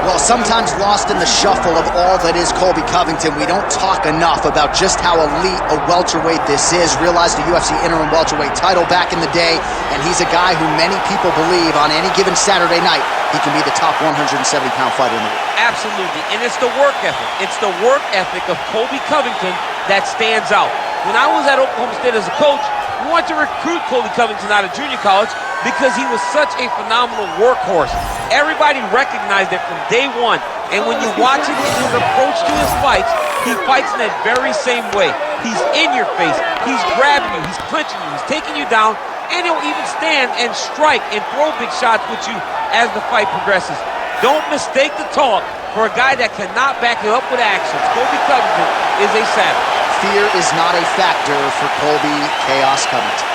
Well, sometimes lost in the shuffle of all that is Colby Covington, we don't talk enough about just how elite a welterweight this is. Realized the UFC interim welterweight title back in the day, and he's a guy who many people believe on any given Saturday night, he can be the top 170-pound fighter in the world. Absolutely, and it's the work ethic. It's the work ethic of Colby Covington that stands out. When I was at Oklahoma State as a coach, we wanted to recruit Colby Covington out of junior college because he was such a phenomenal workhorse. Everybody recognized it from day one. And when you watch him in his approach to his fights, he fights in that very same way. He's in your face, he's grabbing you, he's punching you, he's taking you down, and he'll even stand and strike and throw big shots with you as the fight progresses. Don't mistake the talk for a guy that cannot back it up with actions. Colby Covington is a savage. Fear is not a factor for Colby Chaos Covington.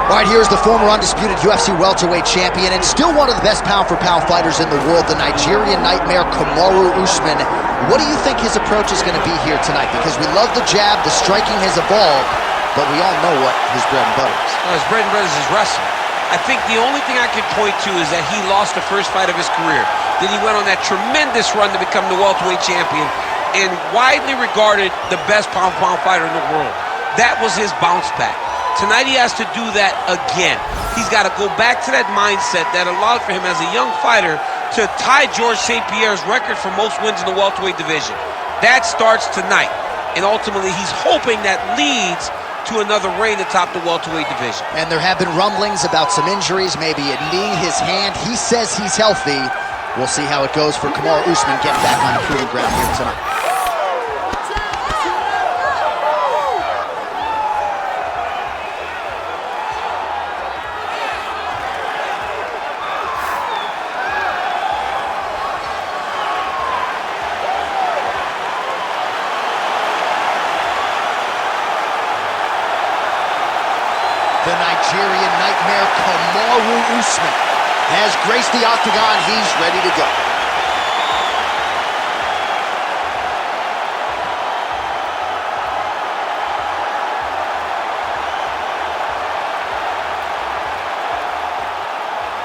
All right, here's the former undisputed UFC welterweight champion and still one of the best pound-for-pound fighters in the world, the Nigerian nightmare Kamaru Usman. What do you think his approach is going to be here tonight? Because we love the jab, the striking has evolved, but we all know what his bread and butter is. Well, his bread and butter is his wrestling. I think the only thing I can point to is that he lost the first fight of his career. Then he went on that tremendous run to become the welterweight champion and widely regarded the best pound-for-pound fighter in the world. That was his bounce back. Tonight he has to do that again. He's got to go back to that mindset that allowed for him as a young fighter to tie Georges St. Pierre's record for most wins in the welterweight division. That starts tonight, and ultimately he's hoping that leads to another reign atop the welterweight division. And there have been rumblings about some injuries, maybe a knee, his hand. He says he's healthy. We'll see how it goes for Kamaru Usman getting back on the proving ground here tonight. The Nigerian nightmare Kamaru Usman has graced the octagon. He's ready to go.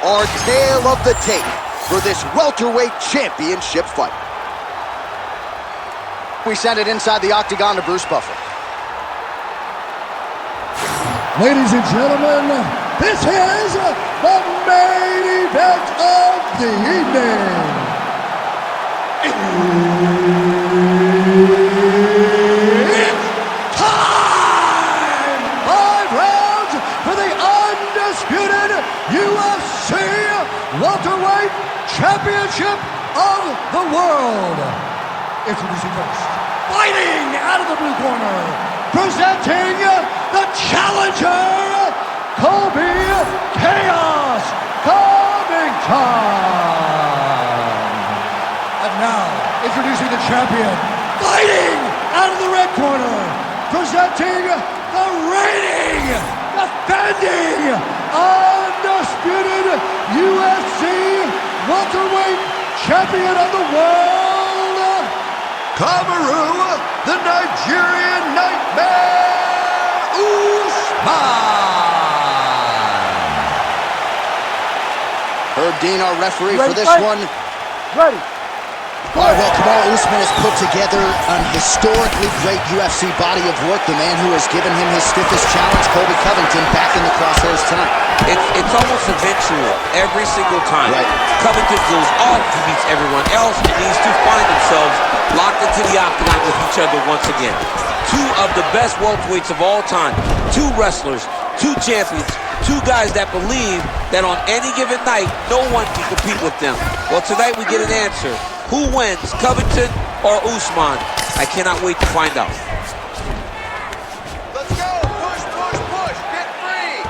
Our tale of the tape for this welterweight championship fight. We send it inside the octagon to Bruce Buffer. Ladies and gentlemen, this is the main event of the evening. It's time! 5 rounds for the undisputed UFC Welterweight Championship of the World. Introducing first, fighting out of the blue corner, presenting the challenger, Colby Chaos Covington. And now, introducing the champion, fighting out of the red corner, presenting the reigning, defending, undisputed UFC welterweight champion of the world, Kamaru, the Nigerian nightmare, Usman. Herb Dean, our referee for this one. Ready. All right, well, Kamaru Usman has put together an historically great UFC body of work. The man who has given him his stiffest challenge, Colby Covington, back in the crosshairs tonight. It's almost eventual every single time. Right. Covington goes off, he beats everyone else, and these two find themselves locked into the octagon with each other once again. Two of the best welterweights of all time, two wrestlers, two champions, Two guys that believe that on any given night, no one can compete with them. Well, tonight we get an answer. Who wins, Covington or Usman? I cannot wait to find out. Let's go! Push, push, push! Get free!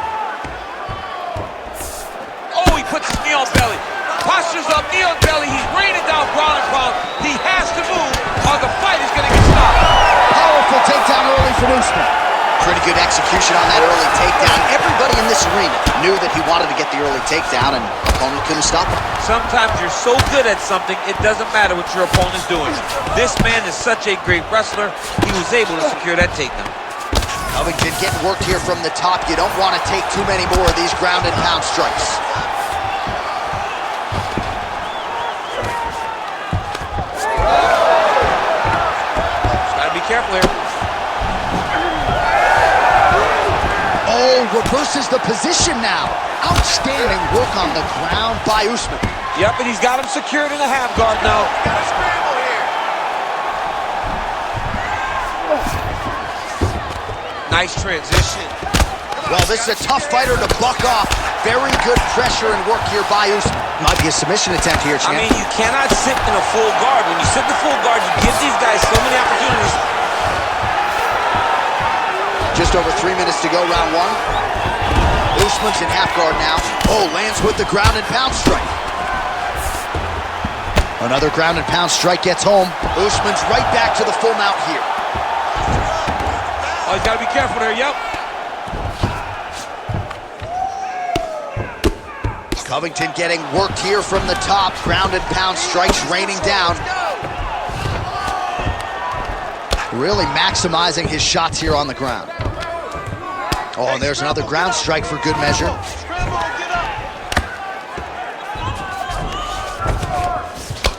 Oh, he puts his knee on belly. Postures up, knee on belly. He's raining down ground and pound. He has to move or the fight is going to get stopped. Powerful takedown early from Usman. Pretty good execution on that early takedown. Everybody in this arena knew that he wanted to get the early takedown, and opponent couldn't stop him. Sometimes you're so good at something, it doesn't matter what your opponent's doing. This man is such a great wrestler, he was able to secure that takedown. Covington getting worked here from the top. You don't want to take too many more of these ground and pound strikes. Just gotta be careful here. Oh, reverses the position now. Outstanding work on the ground by Usman. Yep, and he's got him secured in the half guard now. Got a scramble here. Nice transition. Well, this is a tough fighter to buck off. Very good pressure and work here by Usman. Might be a submission attempt here, champ. I mean, you cannot sit in a full guard. When you sit in the full guard, you give these guys so many opportunities. Just over 3 minutes to go, round one. Usman's in half guard now. Oh, lands with the ground and pound strike. Another ground and pound strike gets home. Usman's right back to the full mount here. Oh, he's got to be careful there, yep. Covington getting worked here from the top. Ground and pound strikes raining down. Really maximizing his shots here on the ground. Oh, and there's another ground strike for good measure.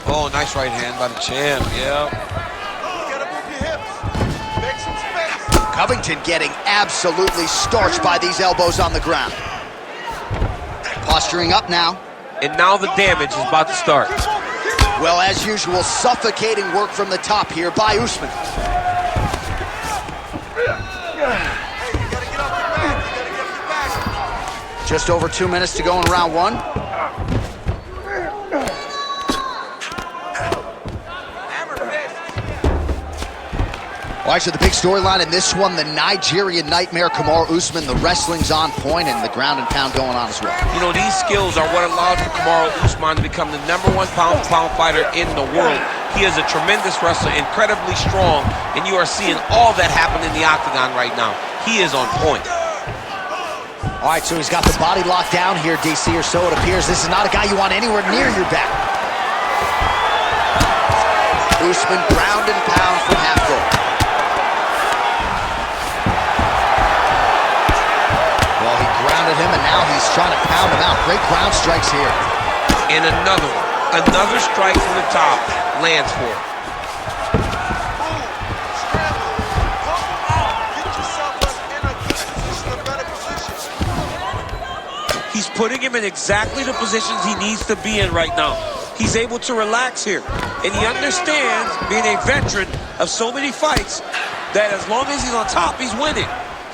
Oh, nice right hand by the champ, yeah. Gotta move your hips. Make some space. Covington getting absolutely starched by these elbows on the ground. Posturing up now. And now the damage is about to start. Well, as usual, suffocating work from the top here by Usman. Just over 2 minutes to go in round one. Well, actually, the big storyline in this one, the Nigerian Nightmare, Kamaru Usman, the wrestling's on point and the ground and pound going on as well. You know, these skills are what allowed for Kamaru Usman to become the #1 pound-for-pound fighter in the world. He is a tremendous wrestler, incredibly strong, and you are seeing all that happen in the octagon right now. He is on point. All right, so he's got the body locked down here, DC, or so it appears. This is not a guy you want anywhere near your back. Usman ground and pound from half guard. Well, he grounded him, and now he's trying to pound him out. Great ground strikes here. And another one. Another strike from the top lands for him. He's putting him in exactly the positions he needs to be in right now. He's able to relax here. And he understands, being a veteran of so many fights, that as long as he's on top, he's winning.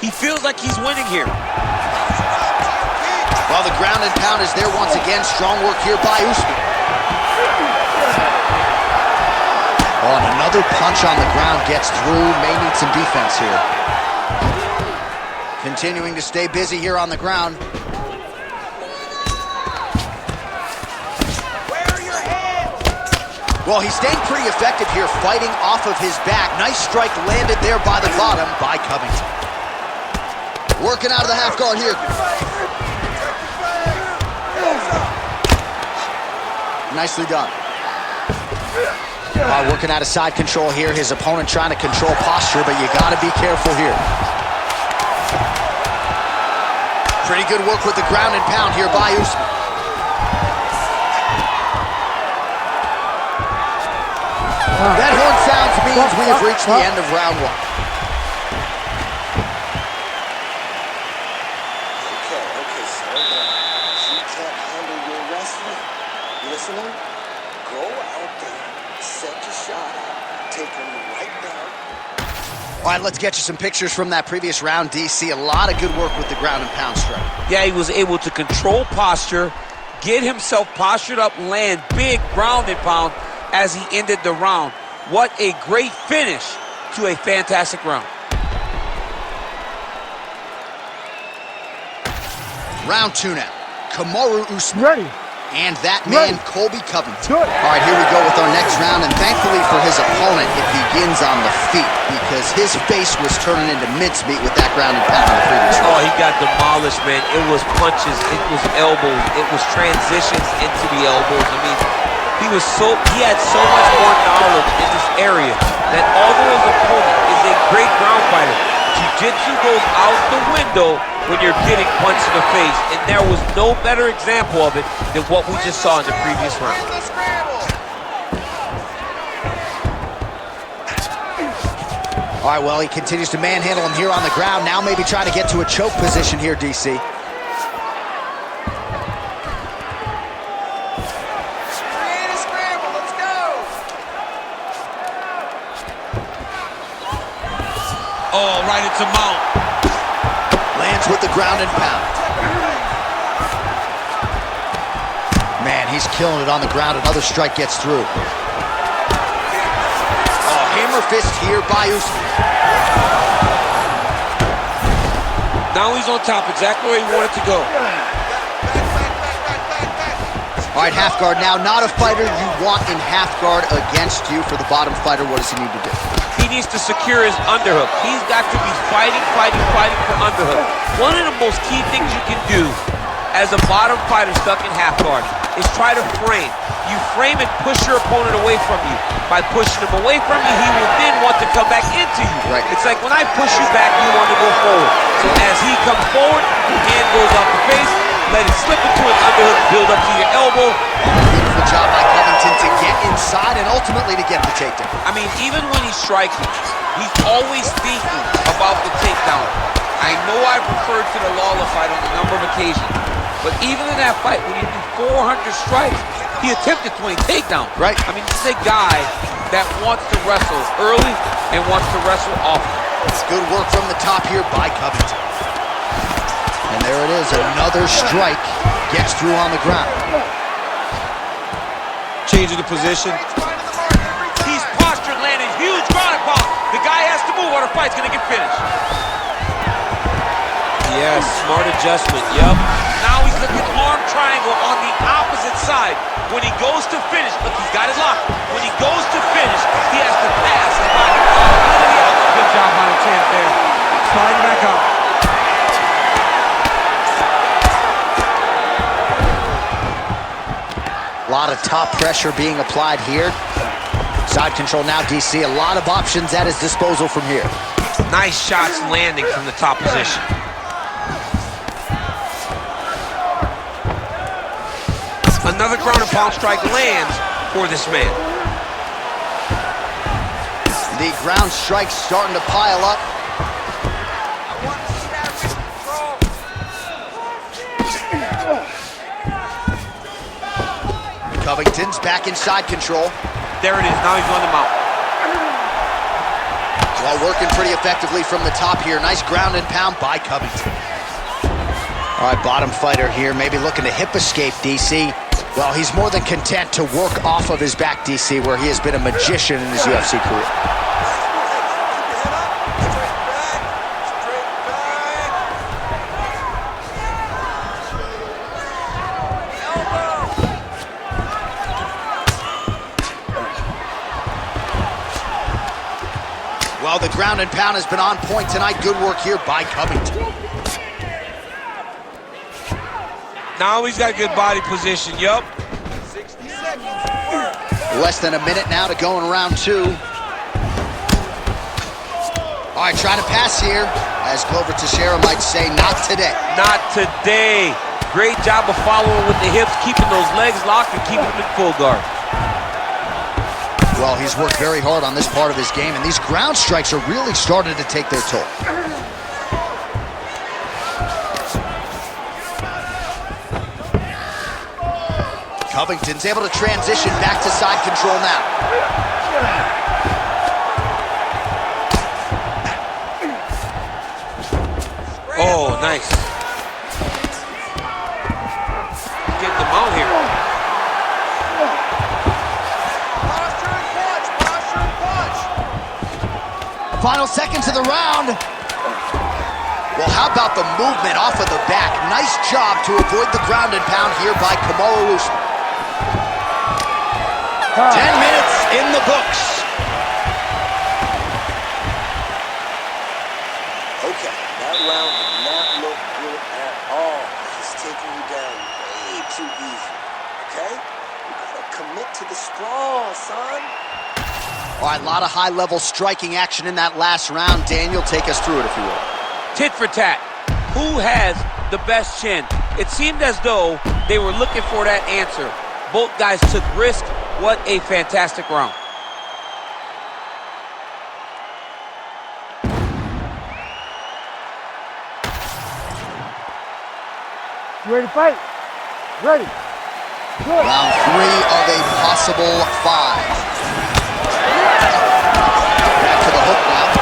He feels like he's winning here. Well, the ground and pound is there once again. Strong work here by Usman. Oh, and another punch on the ground gets through. May need some defense here. Continuing to stay busy here on the ground. Well, he's staying pretty effective here, fighting off of his back. Nice strike landed there by the bottom by Covington. Working out of the half guard here. Nicely done. Working out of side control here. His opponent trying to control posture, but you got to be careful here. Pretty good work with the ground and pound here by Usman. That horn sounds means we have reached the end of round one. Okay, slow down. You can't handle your wrestling. Listening? Go out there, set your shot out, take him right down. All right, let's get you some pictures from that previous round, DC. A lot of good work with the ground and pound strike. Yeah, he was able to control posture, get himself postured up, land big ground and pound as he ended the round. What a great finish to a fantastic round. Round 2 now. Kamaru Usman. Ready. And that man, Colby Covington. Good. All right, here we go with our next round, and thankfully for his opponent, it begins on the feet because his face was turning into mincemeat with that ground and pound in the previous round. Oh, he got demolished, man. It was punches, it was elbows, it was transitions into the elbows. I mean, he had so much more knowledge in this area that although his opponent is a great ground fighter, jiu-jitsu goes out the window when you're getting punched in the face, and there was no better example of it than what we just saw in the previous round. All right, well, he continues to manhandle him here on the ground. Now maybe trying to get to a choke position here, DC. Oh, right into mount. Lands with the ground and pound. Man, he's killing it on the ground. Another strike gets through. Oh, hammer fist here by Usman. Now he's on top, exactly where he wanted to go. All right, half guard now. Not a fighter you want in half guard against you. For the bottom fighter, what does he need to do? He needs to secure his underhook. He's got to be fighting for underhook. One of the most key things you can do as a bottom fighter stuck in half guard is try to frame. You frame and push your opponent away from you. By pushing him away from you, he will then want to come back into you. Right. It's like when I push you back, you want to go forward. So as he comes forward, your hand goes off the face, let it slip into an underhook, build up to your elbow. Beautiful job by Covington to get inside and ultimately to get the takedown. I mean, even when he's striking, he's always thinking about the takedown. I know I've referred to the Lawler fight on a number of occasions, but even in that fight, when he threw 400 strikes, he attempted 20 takedowns. Right. I mean, this is a guy that wants to wrestle early and wants to wrestle often. It's good work from the top here by Covington. And there it is, another strike gets through on the ground. Changing the position. He's postured, landing huge ground and pound. The guy has to move or the fight's gonna get finished. Yes, smart adjustment, yep. Now he's looking arm triangle on the opposite side. When he goes to finish, look, he's got it locked. When he goes to finish, he has to pass his body. Good job by the champ there. Sliding back up. A lot of top pressure being applied here. Side control now, DC. A lot of options at his disposal from here. Nice shots landing from the top position. Another ground and pound strike lands for this man. The ground strikes starting to pile up. Covington's back in side control. There it is, now he's on the mount. Well, working pretty effectively from the top here. Nice ground and pound by Covington. All right, bottom fighter here, maybe looking to hip escape, DC. Well, he's more than content to work off of his back, DC, where he has been a magician in his UFC career. Well, the ground and pound has been on point tonight. Good work here by Covington. Now he's got good body position, yup. 60 seconds. Less than a minute now to go in round 2. All right, trying to pass here. As Glover Teixeira might say, not today. Not today. Great job of following with the hips, keeping those legs locked and keeping them in full guard. Well, he's worked very hard on this part of his game, and these ground strikes are really starting to take their toll. Covington's able to transition back to side control now. Oh, nice. Getting them out here. Posture and punch, posture and punch. Final seconds of the round. Well, how about the movement off of the back? Nice job to avoid the ground and pound here by Kamaru Usman. 10 minutes in the books. Okay, that round did not look good at all. He's taking you down way too easy. Okay? You gotta commit to the sprawl, son. All right, a lot of high-level striking action in that last round. Daniel, take us through it, if you will. Tit for tat. Who has the best chin? It seemed as though they were looking for that answer. Both guys took risk. What a fantastic round. You ready to fight? Ready. Good. Round 3 of a possible 5. Back to the hook now.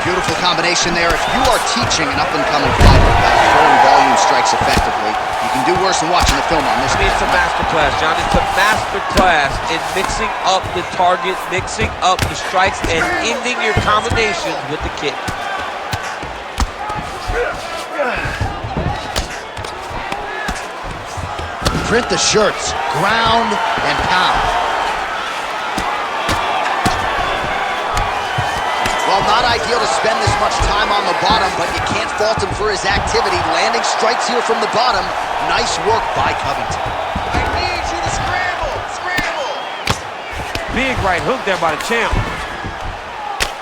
Beautiful combination there. If you are teaching an up-and-coming fighter about throwing volume strikes effectively, you can do worse than watching the film on this. It's a masterclass, John. It's a masterclass in mixing up the target, mixing up the strikes, and ending your combinations with the kick. Print the shirts, ground and pound. Well, not ideal to spend this much time on the bottom, but you can't fault him for his activity. Landing strikes here from the bottom. Nice work by Covington. I need you to scramble, scramble. Big right hook there by the champ.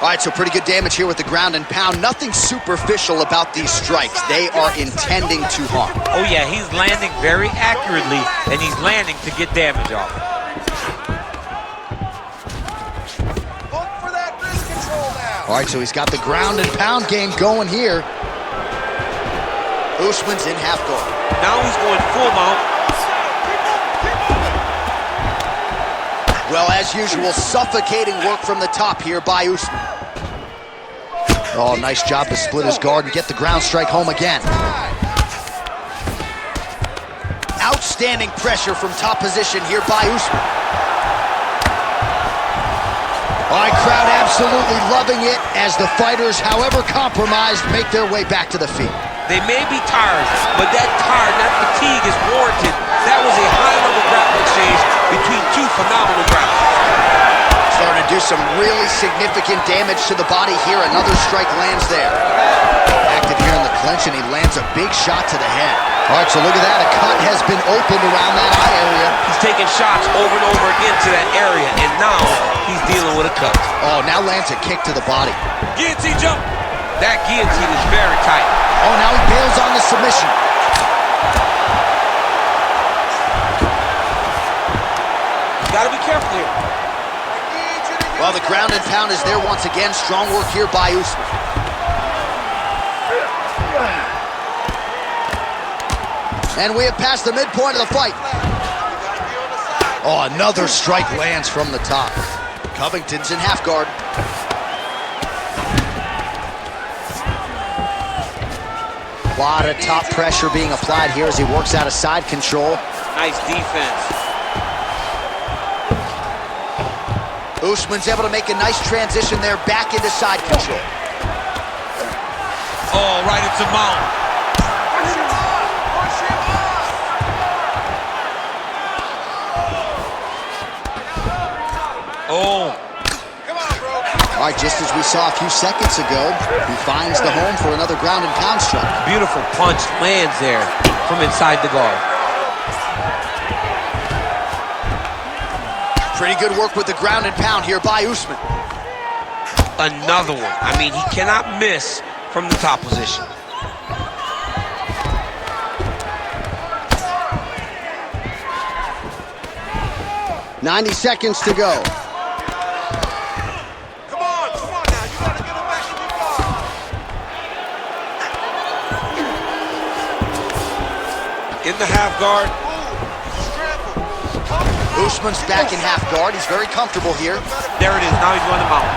All right, so pretty good damage here with the ground and pound. Nothing superficial about these strikes. They are intending to harm. Oh yeah, he's landing very accurately, and he's landing to get damage off. Look for that wrist control now. All right, so he's got the ground and pound game going here. Usman's in half guard. Now he's going full mount. Well, as usual, suffocating work from the top here by Usman. Oh, nice job to split his guard and get the ground strike home again. Outstanding pressure from top position here by Usman. All right, crowd absolutely loving it as the fighters, however compromised, make their way back to the field. They may be tired, but that fatigue is warranted. That was a high-level grappling exchange between two phenomenal grapplers. Starting to do some really significant damage to the body here. Another strike lands there. Active here in the clinch, and he lands a big shot to the head. All right, so look at that. A cut has been opened around that eye area. He's taking shots over and over again to that area, and now he's dealing with a cut. Oh, now lands a kick to the body. Guillotine jump. That guillotine is very tight. Oh, now he bails on the submission. Gotta be careful here. Well, the ground and pound is there once again. Strong work here by Usman. And we have passed the midpoint of the fight. Oh, another strike lands from the top. Covington's in half guard. A lot of top pressure being applied here as he works out of side control. Nice defense. Usman's able to make a nice transition there back into side control. Oh, right into mount. Push him off, push him off. Oh. Come on, bro. All right, just as we saw a few seconds ago, he finds the home for another ground and pound strike. Beautiful punch lands there from inside the guard. Pretty good work with the ground and pound here by Usman. Another one. I mean, he cannot miss from the top position. .90 seconds to go. Come on now. You gotta get him back in your guard. In the half guard. Usman's back in half guard. He's very comfortable here. There it is. Now he's going to mount.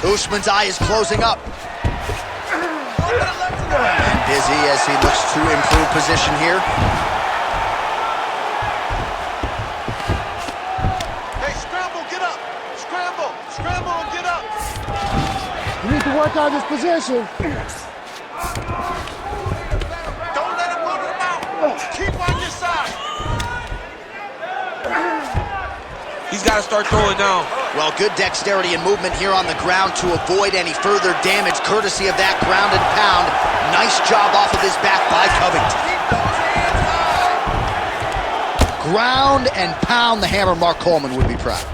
Usman's eye is closing up. And busy as he looks to improve position here. Hey, scramble, get up! Scramble, scramble and get up! You need to work on this position. Don't let him go to the mouth! Keep on your side! He's got to start throwing now. Well, good dexterity and movement here on the ground to avoid any further damage, courtesy of that ground and pound. Nice job off of his back by Covington. Ground and pound the hammer. Mark Coleman would be proud.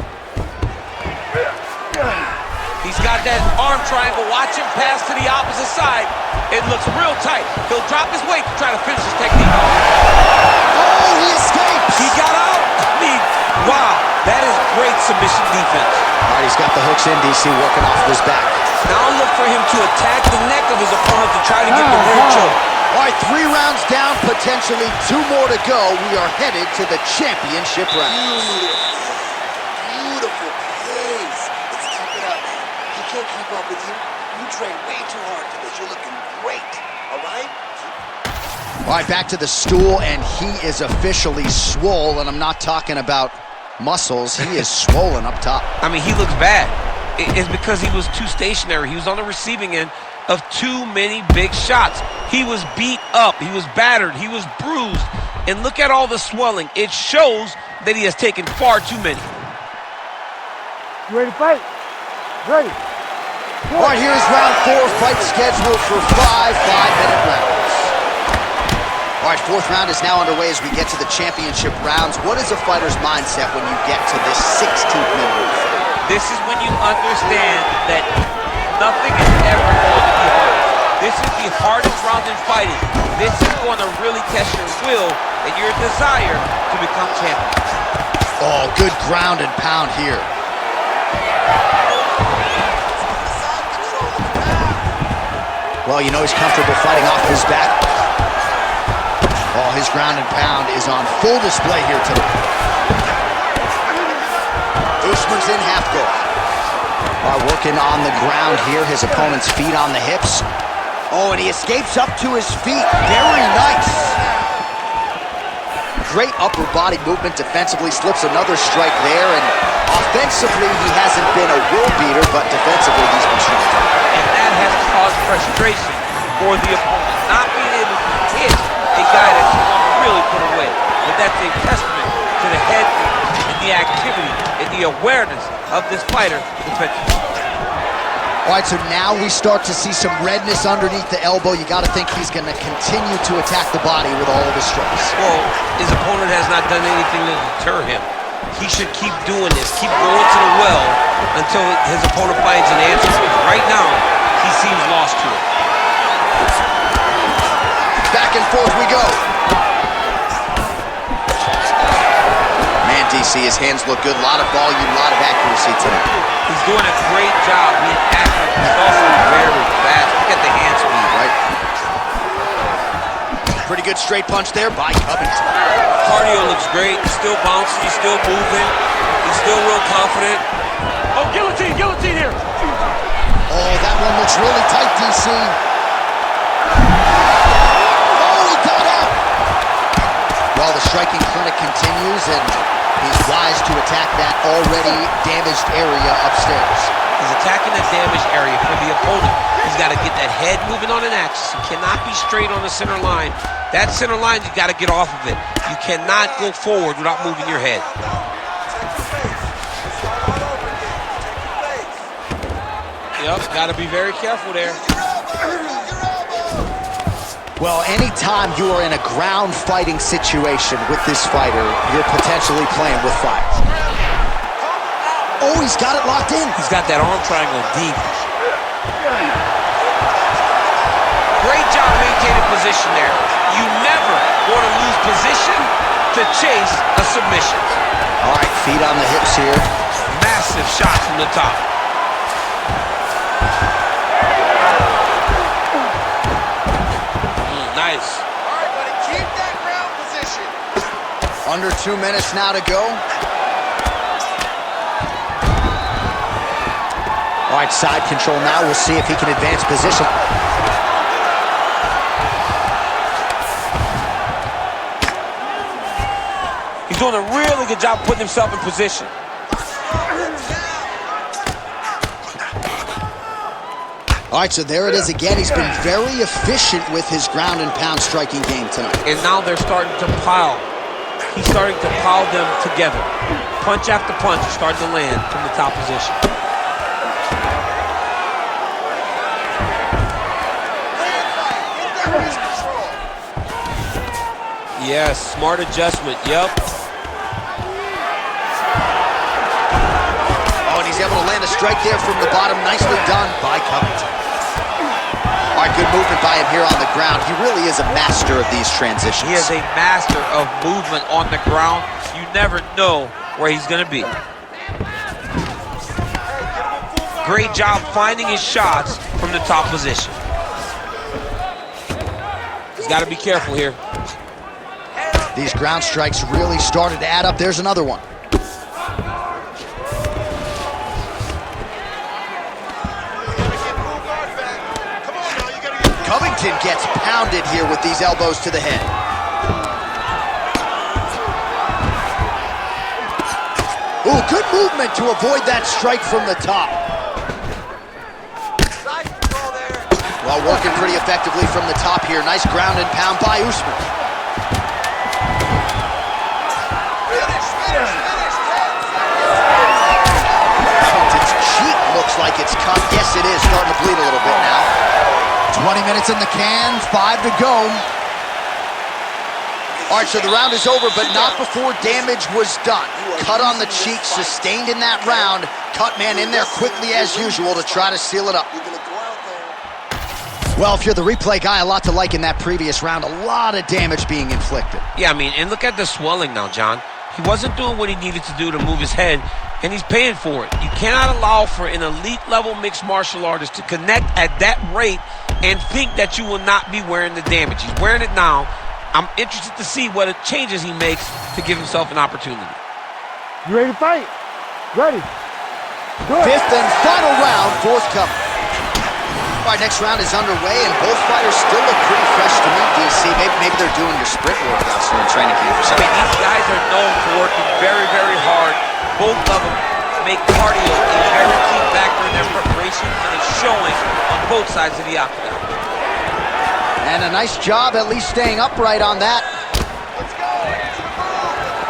He's got that arm triangle. Watch him pass to the opposite side. It looks real tight. He'll drop his weight to try to finish his technique. Oh, he escapes! He got out. I mean, wow, that is great submission defense. All right, he's got the hooks in, DC, working off of his back. Now look for him to attack the neck of his opponent to try to get the rear choke. All right, 3 rounds down, potentially 2 more to go. We are headed to the championship round. Beautiful pace. Let's keep it up, man. He can't keep up with you. You train way too hard for this. You're looking great, all right? All right, back to the stool, and he is officially swole, and I'm not talking about muscles. He is swollen up top. I mean, he looks bad. It's because he was too stationary. He was on the receiving end of too many big shots. He was beat up. He was battered. He was bruised. And look at all the swelling. It shows that he has taken far too many. You ready to fight? Ready. All right, here's round 4, fight scheduled for 5 5-minute rounds. All right, 4th round is now underway as we get to the championship rounds. What is a fighter's mindset when you get to this 16th minute? This is when you understand that nothing is ever going to be hard. This is the hardest round in fighting. This is going to really test your will and your desire to become champion. Oh, good ground and pound here. Well, you know he's comfortable fighting off his back. Oh, his ground and pound is on full display here tonight. Usman's in half guard. Working on the ground here, his opponent's feet on the hips. Oh, and he escapes up to his feet. Very nice. Great upper body movement defensively, slips another strike there, and offensively he hasn't been a world beater, but defensively he's been strong. And that has caused frustration for the opponent, not being able to hit a guy that you want to really put away. But that's a testament to the head and the activity and the awareness of this fighter defensively. All right, so now we start to see some redness underneath the elbow. You got to think he's going to continue to attack the body with all of his strikes. Well, his opponent has not done anything to deter him. He should keep doing this, keep going to the well until his opponent finds an answer. Right now, he seems lost to it. Back and forth we go. Man, DC, his hands look good. A lot of volume, a lot of accuracy tonight. He's doing a great job being accurate. He's also very fast. Look at the hand speed, right? Pretty good straight punch there by Covington. Cardio looks great. He's still bouncing. He's still moving. He's still real confident. Oh, guillotine! Guillotine here! Oh, that one looks really tight, DC. Oh, he got out! Well, the striking clinic continues, and he's wise to attack that already damaged area upstairs. He's attacking the damaged area for the opponent. He's got to get that head moving on an axis. He cannot be straight on the center line. That center line, you got to get off of it. You cannot go forward without moving your head. Yep, got to be very careful there. Well, anytime you are in a ground fighting situation with this fighter, you're potentially playing with fire. Oh, he's got it locked in. He's got that arm triangle deep. Great job maintaining position there. You never want to lose position to chase a submission. All right, feet on the hips here. Massive shot from the top. Nice. All right, buddy, keep that ground position. Under 2 minutes now to go. All All right, side control now. We'll see if he can advance position. He's doing a really good job putting himself in position. All right, so there it is again. He's been very efficient with his ground and pound striking game tonight. And now they're starting to pile. He's starting to pile them together. Punch after punch is starting to land from the top position. Yes, smart adjustment, yep. Oh, and he's able to land a strike there from the bottom. Nicely done by Covington. All right, good movement by him here on the ground. He really is a master of these transitions. He is a master of movement on the ground. You never know where he's gonna be. Great job finding his shots from the top position. He's gotta be careful here. These ground strikes really started to add up. There's another one. Covington gets pounded here with these elbows to the head. Ooh, good movement to avoid that strike from the top. Well, working pretty effectively from the top here. Nice ground and pound by Usman. Looks like it's cut. Yes, it is. Starting to bleed a little bit now. 20 minutes in the can, 5 to go. All right, so the round is over, but not before damage was done. Cut on the cheek, sustained in that round. Cut man in there quickly as usual to try to seal it up. Well, if you're the replay guy, a lot to like in that previous round. A lot of damage being inflicted. Yeah, I mean, and look at the swelling now, John. He wasn't doing what he needed to do to move his head, and he's paying for it. You cannot allow for an elite-level mixed martial artist to connect at that rate and think that you will not be wearing the damage. He's wearing it now. I'm interested to see what changes he makes to give himself an opportunity. You ready to fight? Ready. Good. Fifth and final round, forthcoming. All right, next round is underway, and both fighters still look pretty fresh to me, DC. Maybe they're doing your sprint workouts in training camp or something. I mean, these guys are known for working very, very hard. Both of them make cardio a very key factor in their preparation, and it's showing on both sides of the octagon. And a nice job at least staying upright on that. Let's go.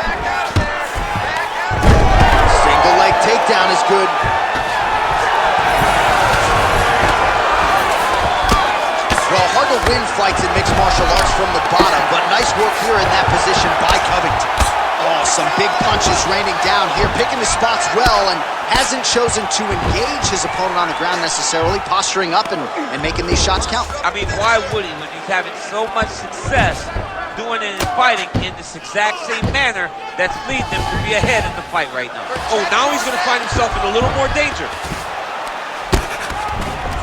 Back out there. Back out. Single leg takedown is good. Well, hard to win fights in mixed martial arts from the bottom, but nice work here in that position by Covington. Oh, some big punches raining down here, picking his spots well, and hasn't chosen to engage his opponent on the ground necessarily, posturing up and making these shots count. I mean, why would he when he's having so much success doing it and fighting in this exact same manner that's leading him to be ahead in the fight right now? Oh, now he's going to find himself in a little more danger.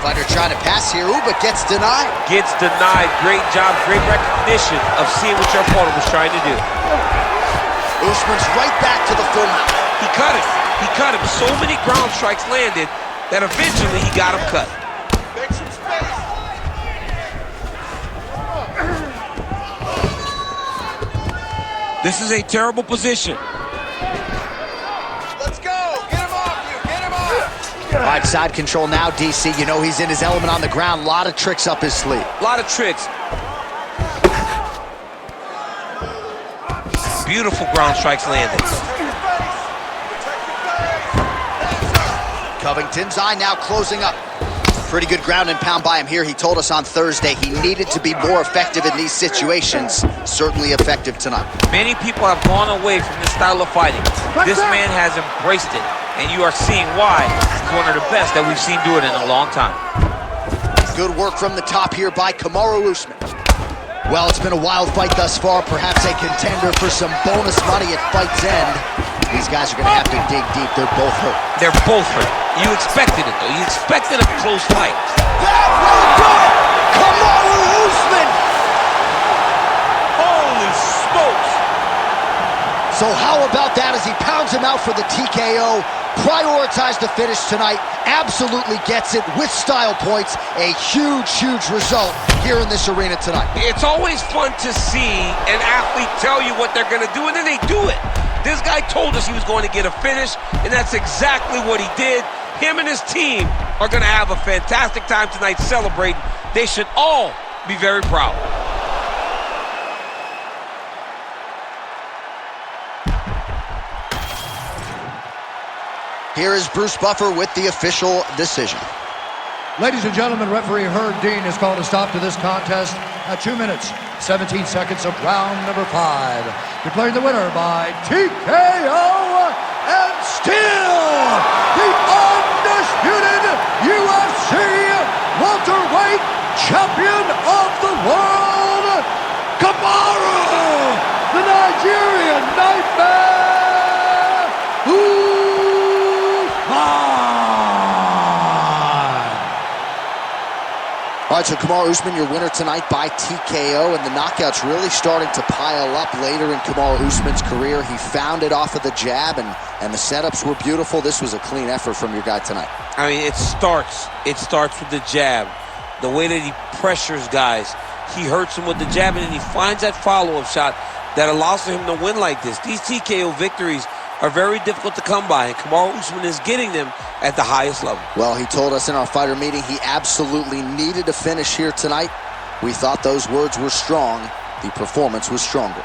Fighter trying to pass here, ooh, but gets denied. Gets denied. Great job, great recognition of seeing what your opponent was trying to do. Usman's right back to the full mount. He cut him. He cut him. So many ground strikes landed that eventually he got him cut. Make some space. This is a terrible position. Let's go. Get him off you. Get him off. All right, side control now, DC. You know he's in his element on the ground. A lot of tricks up his sleeve. A lot of tricks. Beautiful ground strikes landed. Covington's eye now closing up. Pretty good ground and pound by him here. He told us on Thursday he needed to be more effective in these situations. Certainly effective tonight. Many people have gone away from this style of fighting. This man has embraced it, and you are seeing why he's one of the best that we've seen do it in a long time. Good work from the top here by Kamaru Usman. Well, it's been a wild fight thus far, perhaps a contender for some bonus money at fight's end. These guys are going to have to dig deep. They're both hurt. They're both hurt. You expected it, though. You expected a close fight. That will do it! Kamaru Usman! Holy smokes! So So how about that as he pounds him out for the TKO? Prioritized the finish tonight, absolutely gets it with style points. A huge, huge result here in this arena tonight. It's always fun to see an athlete tell you what they're gonna do, and then they do it. This guy told us he was going to get a finish, and that's exactly what he did. Him and his team are gonna have a fantastic time tonight celebrating. They should all be very proud. Here is Bruce Buffer with the official decision. Ladies and gentlemen, referee Herb Dean has called a stop to this contest at 2 minutes, 17 seconds of round number 5. Declaring the winner by TKO and still the undisputed UFC welterweight champion of the world, Kamaru, the Nigerian Nightmare Usman. All right, so Kamaru Usman, your winner tonight by TKO, and the knockouts really starting to pile up later in Kamaru Usman's career. He found it off of the jab, and the setups were beautiful. This was a clean effort from your guy tonight. I mean, it starts with the jab. The way that he pressures guys, he hurts him with the jab, and then he finds that follow-up shot that allows for him to win like this. These TKO victories are very difficult to come by, and Kamaru Usman is getting them at the highest level. Well, he told us in our fighter meeting he absolutely needed a finish here tonight. We thought those words were strong. The performance was stronger.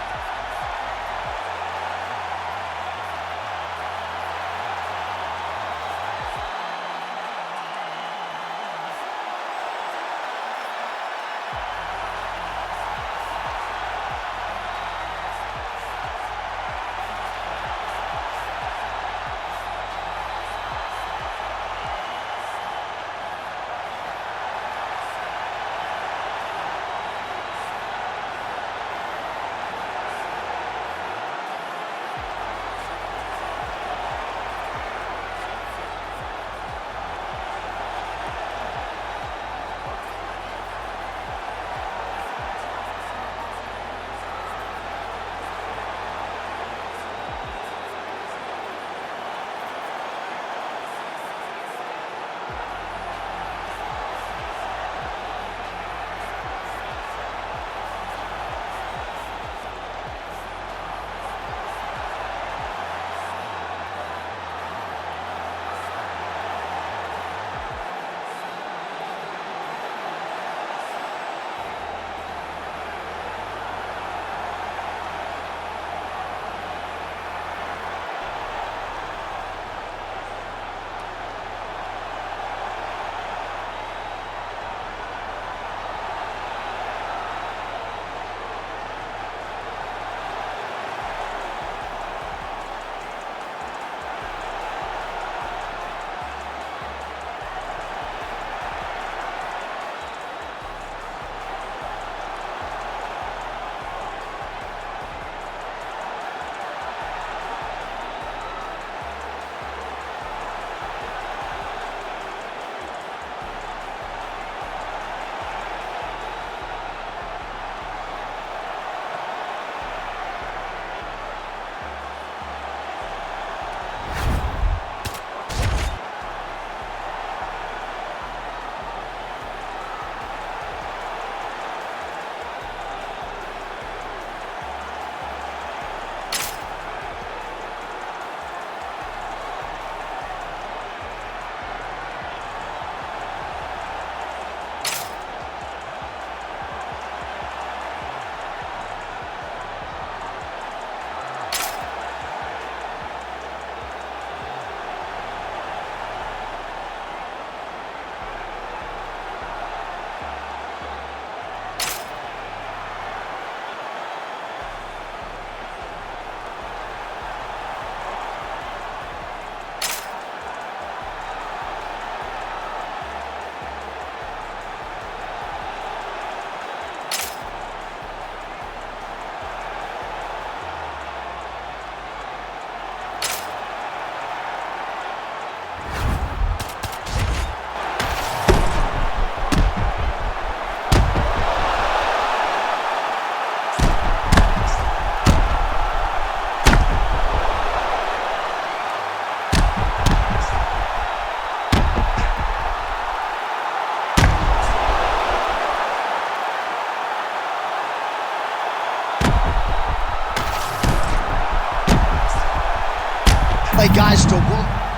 play guys to work.